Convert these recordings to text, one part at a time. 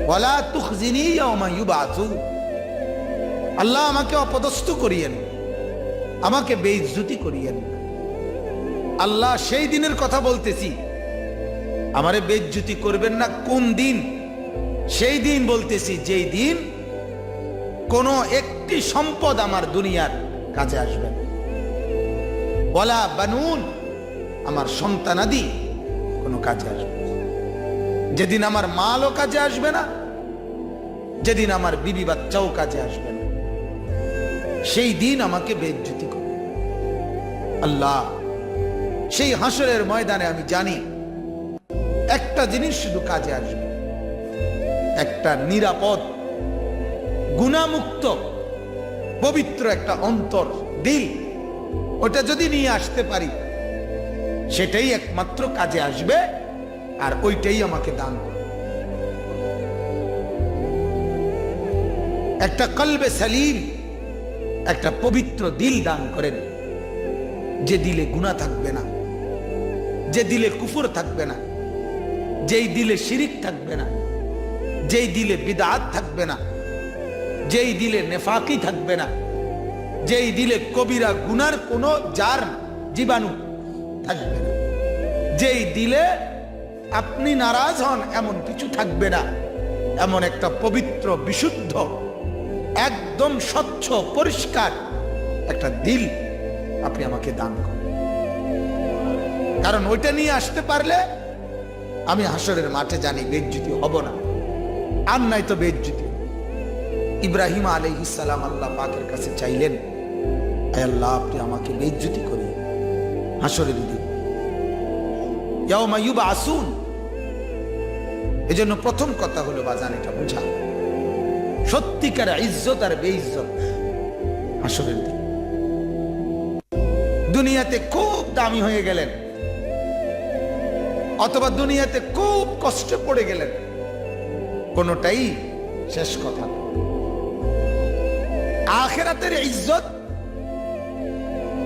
ওয়ালা তুখজিনি ইয়াওমা ইউবাসুন, আল্লাহ আমাকে অপদস্থ করিয়েন, আমাকে বেইজ্জতি করিয়েন। আল্লাহ সেই দিনের কথা বলতেছি, আমারে বেইজ্জতি করবেন না। কোন দিন? সেই দিন বলতেছি যেই দিন কোন একটি সম্পদ আমার দুনিয়ার কাজে আসবে না। ওয়ালা বানুন, আমার সন্তানাদি কোনো কাজে আসবে না। যেদিন আমার মালও কাজে আসবে না, যেদিন আমার বিবি বাচ্চাও কাজে আসবে না, সেই দিন আমাকে বেইজ্জতি করবে আল্লাহ। সেই হাসরের ময়দানে আমি জানি একটা জিনিস শুধু কাজে আসবে, একটা নিরাপদ, গুনাহমুক্ত, পবিত্র একটা অন্তর, দিল। ওটা যদি নিয়ে আসতে পারি, সেটাই একমাত্র কাজে আসবে, আর ওইটাই আমাকে দান করবে। একটা কলবে সালিম, একটা পবিত্র দিল দান করেন, যে দিলে গুনাহ থাকবে না, যে দিলে কুফর থাকবে না, যেই দিলে শিরিক থাকবে না, যেই দিলে বিদআত থাকবে না, যেই দিলে নেফাকি থাকবে না, যেই দিলে কবিরা গুনার কোনো জার জীবাণু থাকবে না, যেই দিলে আপনি নারাজ হন এমন কিছু থাকবে না, এমন একটা পবিত্র, বিশুদ্ধ, একদম স্বচ্ছ, পরিষ্কার একটা দিল আপনি আমাকে দান করেন। কারণ ওইটা নিয়ে আসতে পারলে আমি হাসরের মাঠে জানি বেইজ্জতি হব না, আর নাই তো বেইজ্জতি। ইব্রাহিম আলাইহিস সালাম আল্লাহ পাকের কাছে চাইলেন, আয় আল্লাহ, আপনি আমাকে বেইজ্জতি করিয়ে হাসরের দিন, ইয়াওমা ইউবাসুন। এজন্য প্রথম কথা হলো বাজান, এটা বুঝা সত্যিকার ইজ্জত আর বেইজ্জত হাসরের দিন। দুনিয়াতে খুব দামি হয়ে গেলেন, অথবা দুনিয়াতে খুব কষ্টে পড়ে গেলেন, কোনটাই শেষ কথা। আখিরাতের ইজ্জত,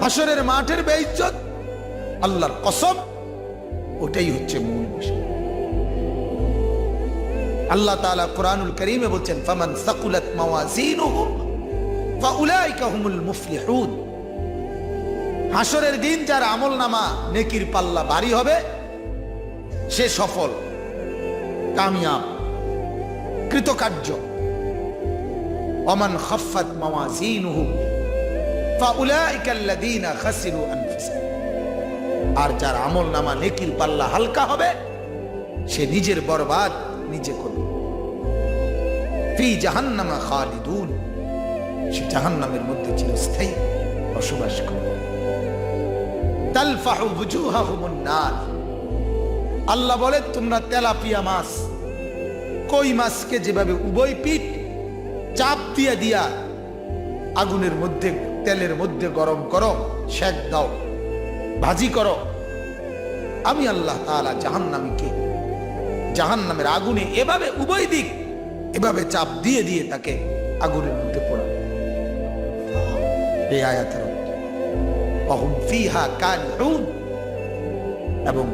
হাসরের মাঠের বেইজ্জত, আল্লাহর কসম, ওটাই হচ্ছে মূল বিষয়। আল্লাহ তাআলা কুরআনুল কারীমে বলছেন, ফামান সাকুলাত মাওয়াজিনুহু ফাউলাইকা হুমুল মুফলিহুন। হাসরের দিন যার আমলনামা নেকির পাল্লা ভারী হবে, সে সফল, কামিয়াব, কৃতকার্য। ওমান খাফফাত মাওয়াজিনুহু ফাউলাইকা আল্লাযীনা খাসিরু আনফুসাহুম। আর যার আমলনামা নেকির পাল্লা হালকা হবে, সে নিজের বরবাদ নিজে করবে। ফি জাহান্নামা খালিদুন, সে জাহান্নামের মধ্যে চিরস্থায়ী বসবাস করবে। তালফাহু বুজুহাহুমুন নার। আল্লাহ বলে, তোমরা তেলাপিয়া মাছ, কই মাছকে যেভাবে উভয় পিঠ চাপ দিয়া দিয়া আগুনের মধ্যে, তেলের মধ্যে গরম করো, সেক দাও, ভাজি করো, আমি আল্লাহ তাআলা জাহান্নামীকে জাহান্নামের আগুনে এভাবে উভয় দিক এভাবে চাপ দিয়ে দিয়ে তাকে আগুনের মধ্যে পোড়াবো। এই আয়াতের অহুম ফিহা কালিউন। এবং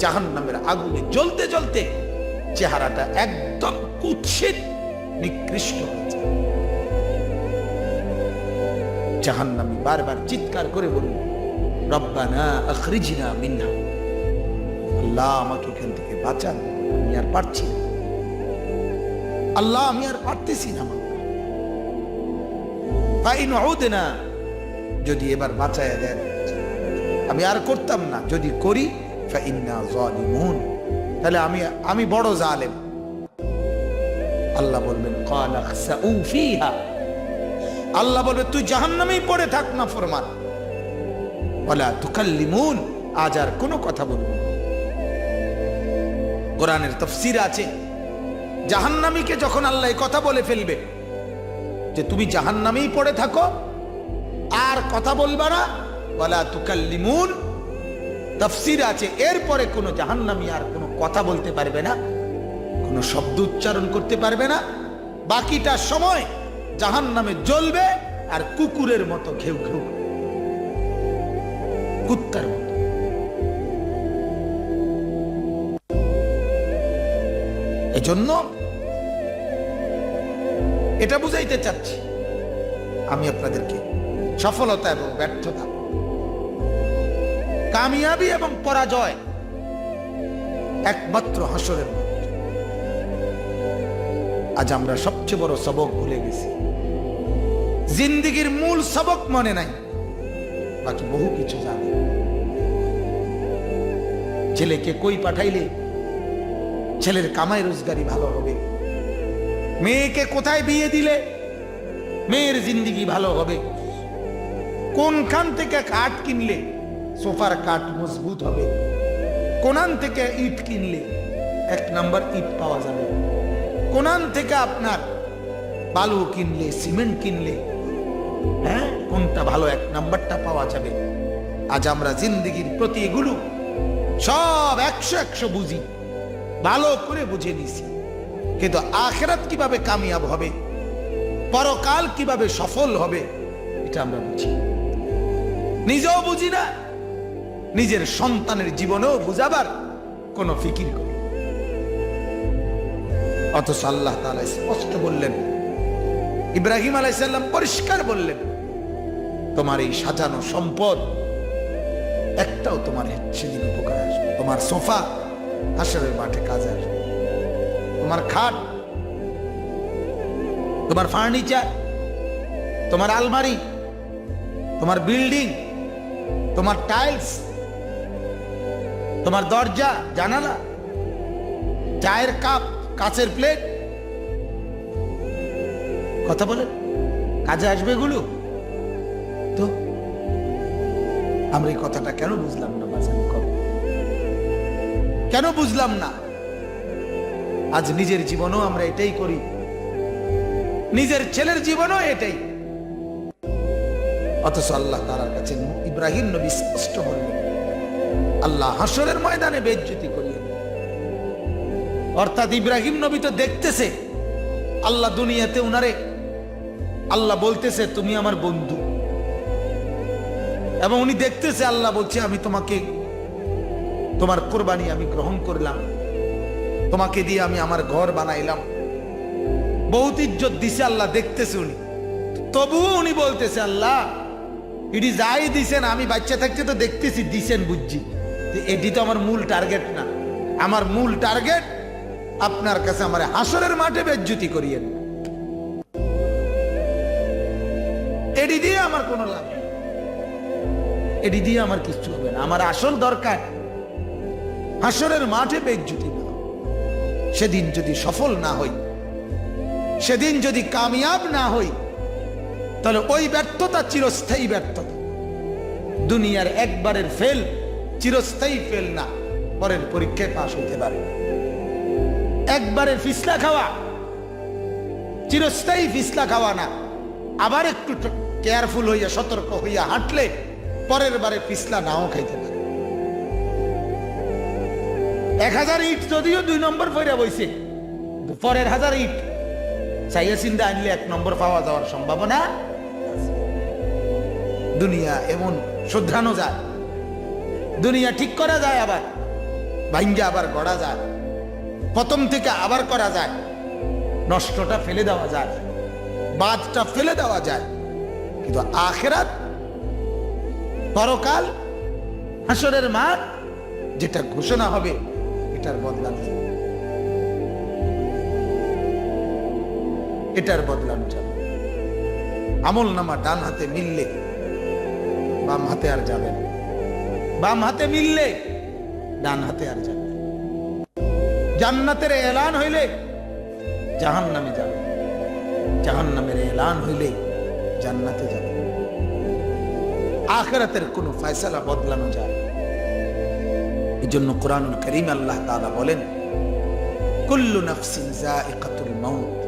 জাহান্নামের আগুনে জ্বলতে জ্বলতে চেহারাটা একদম কুৎসিত, নিকৃষ্ট হয়েছে। জাহান্নামী বারবার চিৎকার করে বলল, রব্বানা আখরিজনা মিনহা, আল্লাহ আমাকে এখান থেকে বাঁচান, আমি আর পারছি না, আল্লাহ আমি আর পারতেছি না। ফাইন উদনা, যদি এবার বাঁচায়া দেন, আমি আর করতাম না, যদি করি ফাইন্না যালিমুন, তাহলে আমি বড় জালেম। আল্লাহ বলবেন, ক্বালা খসাউ ফিহা, আল্লাহ বলবে তুই জাহান্নামেই পড়ে থাক না ফরমান, ওয়ালা তুকাল্লিমুন, আজ আর কোনো কথা বলবো না। কোরআনের তাফসীর আছে, জাহান্নামীকে যখন আল্লাহ কথা বলে ফেলবে যে তুমি জাহান্নামেই পড়ে থাকো, আর কথা বলবা না, ওয়ালা তুকাল্লিমুন, তাফসীর আছে এরপরে কোনো জাহান্নামী আর কোনো কথা বলতে পারবে না, কোনো শব্দ উচ্চারণ করতে পারবে না। বাকিটা সময় জাহান্নামে জ্বলবে আর কুকুরের মতো ঘেউ ঘেউ, কুত্তার মতো। এজন্য এটা বুঝাইতে চাচ্ছি আমি আপনাদেরকে। সফলতা এবং ব্যর্থতা, কামিয়াবি এবং পরাজয় একমাত্র হাসরের মাঠ। আজ আমরা সবচেয়ে বড় সবক ভুলে গেছি, জিন্দেগির মূল সবক মনে নাই, বাকি বহু কিছু জানি। ছেলেকে কই পাঠাইলে ছেলের কামাই রোজগারি ভালো হবে, মেয়েকে কোথায় বিয়ে দিলে মেয়ের জিন্দেগি ভালো হবে, কোনখান থেকে কাঠ কিনলে সোফার কাঠ মজবুত হবে, কোনান থেকে ইট কিনলে 1 নম্বর ইট পাওয়া যাবে, কোনান থেকে আপনার বালু কিনলে সিমেন্ট কিনলে কোনটা ভালো 1 নম্বরটা পাওয়া যাবে। আজ আমরা জিন্দেগির প্রতি এগুলো সব 100 বুঝি, ভালো করে বুঝে নিছি, কিন্তু আখিরাত কিভাবে কামিয়াব হবে, পরকাল কিভাবে সফল হবে, এটা আমরা বুঝি, নিজেও বুঝি না, নিজের সন্তানের জীবনেও বুঝাবার কোন ফিকির করি। অথচ আল্লাহ তাআলা স্পষ্ট বললেন, ইব্রাহিম আলাইহিস সালাম পরিষ্কার বললেন, তোমার এই সাজানো সম্পদ একটাও তোমার সেদিন উপকারে আসবে। তোমার সোফা হাসরের মাঠে কাজে আসবে, তোমার খাট, তোমার ফার্নিচার, তোমার আলমারি, তোমার বিল্ডিং, তোমার টাইলস, তোমার দরজা জানালা, চায়ের কাপ, কাচের প্লেট, কথা বলেন কাজে আসবে এগুলো? তো আমরা এই কথাটা কেন বুঝলাম না? কেন বুঝলাম না? আজ নিজের জীবনও আমরা এটাই করি, নিজের ছেলের জীবনও এটাই। অথচ আল্লাহ তাআলার কাছে ইব্রাহিম নবী স্পষ্ট বললেন, আল্লাহ হাসরের ময়দানে বেইজ্জতি করিয়ে। অর্থাৎ ইব্রাহিম নবী তো দেখতেছে আল্লাহ দুনিয়াতে উনারে, আল্লাহ বলতেছে তুমি আমার বন্ধু, এবং উনি দেখতেছে আল্লাহ বলছে আমি তোমাকে, তোমার কোরবানি আমি গ্রহণ করলাম, তোমাকে দিয়ে আমি আমার ঘর বানাইলাম, বহুত ইজ্জত দিছে আল্লাহ দেখতেছে উনি। তবুও উনি বলতেছে আল্লাহ এটি যাই দিছেন, আমি বাচ্চা থাকতে তো দেখতেছি দিছেন, বুঝছি, এটি তো আমার মূল টার্গেট না। আমার মূল টার্গেট আপনার কাছে আমার হাসরের মাঠে বেইজ্জতি করিয়েন, এটি দিয়ে আমার কোনো লাভ নেই, এটি দিয়ে আমার কিছু হবে না। আমার আসল দরকার হাসরের মাঠে বেইজ্জতি না। সেদিন যদি সফল না হই, সেদিন যদি কামিয়াব না হই, তাহলে ওই ব্যর্থতা চিরস্থায়ী ব্যর্থতা। দুনিয়ার একবারের ফেল চিরস্থায়ী ফেল না, পরের পরীক্ষায় পাশ হইতে পারে। একবারের ফিসলা খাওয়া চিরস্থায়ী ফিসলা খাওয়া না, আবার একটু কেয়ারফুল হইয়া সতর্ক হইয়া হাঁটলে পরের বারে ফিসলা নাও খাইতে পারে। 1000 ইট যদিও 2 নম্বর ফেরা বইছে, পরের 1000 ইট চাইয়া চিন্তা আনলে 1 নম্বর পাওয়া যাওয়ার সম্ভাবনা। দুনিয়া এমন শুধরানো যায়, দুনিয়া ঠিক করা যায়, আবার ভাঙ্গে আবার গড়া যায়, প্রথম থেকে আবার করা যায়, নষ্টটা ফেলে দেওয়া যায়, বাদটা ফেলে দেওয়া যায়। কিন্তু আখিরাত, পরকাল, হাসরের মাঠ যেটা ঘোষণা হবে, এটার বদলানো যাবে, এটার বদলানো যাবে। আমল নামা ডান হাতে মিললে বাম হাতে আর যাবে না, বাম হাতে মিললে ডান হাতে আর যাবে। জান্নাতের এলান হইলে জাহান্নামে যাবে, জাহান্নামের এলান হইলে জান্নাতে যাবে। আখিরাতের কোনো ফয়সালা বদলানো যায়। এই জন্য কোরআনুল কারীম আল্লাহ তাআলা বলেন, কুল্লু নাফসিন যায়িকাতুল মাউত,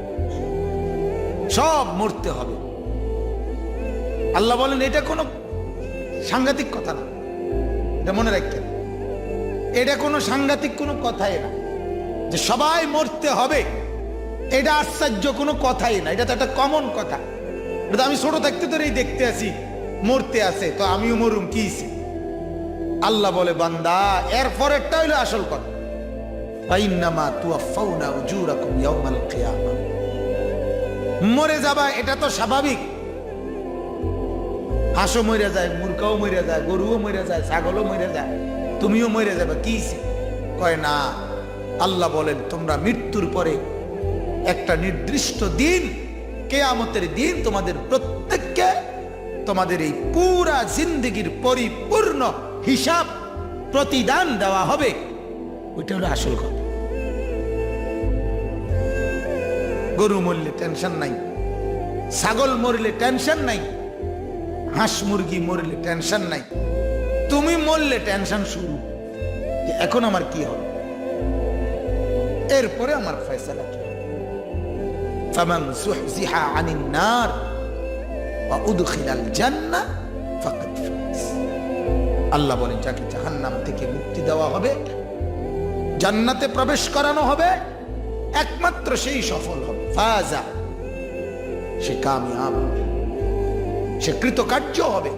সব মরতে হবে। আল্লাহ বলেন এটা কোনো সাংঘাতিক কথা না, এটা মনে রাখবেন, এটা কোনো সাংঘাতিক কোনো কথাই না যে সবাই মরতে হবে। এটা আশ্চর্য কোনো কথাই না, এটা তো একটা কমন কথা। এটা আমি ছোট থাকতে তো এই দেখতে আসি মরতে আছে, তো আমিও মরুম কি। আল্লাহ বলে বান্দা এর পরেরটা হইলো আসল কথা, ফাইন্নামা তুওয়াফাউনা উজুরাকুম ইয়াউমাল কিয়ামা। মরে যাবা এটা তো স্বাভাবিক। হাঁসও মরে যায়, মুরগাও মরে যায়, গরুও মরে যায়, ছাগলও মরে যায়, তুমিও মরে যাবে, কি কয় না। আল্লাহ বলেন তোমরা মৃত্যুর পরে একটা নির্দিষ্ট দিন, কিয়ামতের দিন, তোমাদের প্রত্যেককে তোমাদের এই পুরা জিন্দেগির পরিপূর্ণ হিসাব প্রতিদান দেওয়া হবে। ওইটা হলো আসল কথা। গরু মরলে টেনশন নাই, ছাগল মরলে টেনশন নাই, হাঁস মুরগি মরলে টেনশন নাই, তুমি মরলে টেনশন শুরু, যে এখন আমার কি হবে, এরপরে আমার ফয়সালা কি হবে। ফামান যুহজিহা আনিন নার ওয়া উদখিলাল জান্নাহ ফাকাদ ফাজ। আল্লাহ বলেন যাকে জাহান্নাম থেকে মুক্তি দেওয়া হবে, জান্নাতে প্রবেশ করানো হবে, একমাত্র সেই সফল হবে। ফাজা, সে কামিয়াব, সে কৃতকার্য হবে।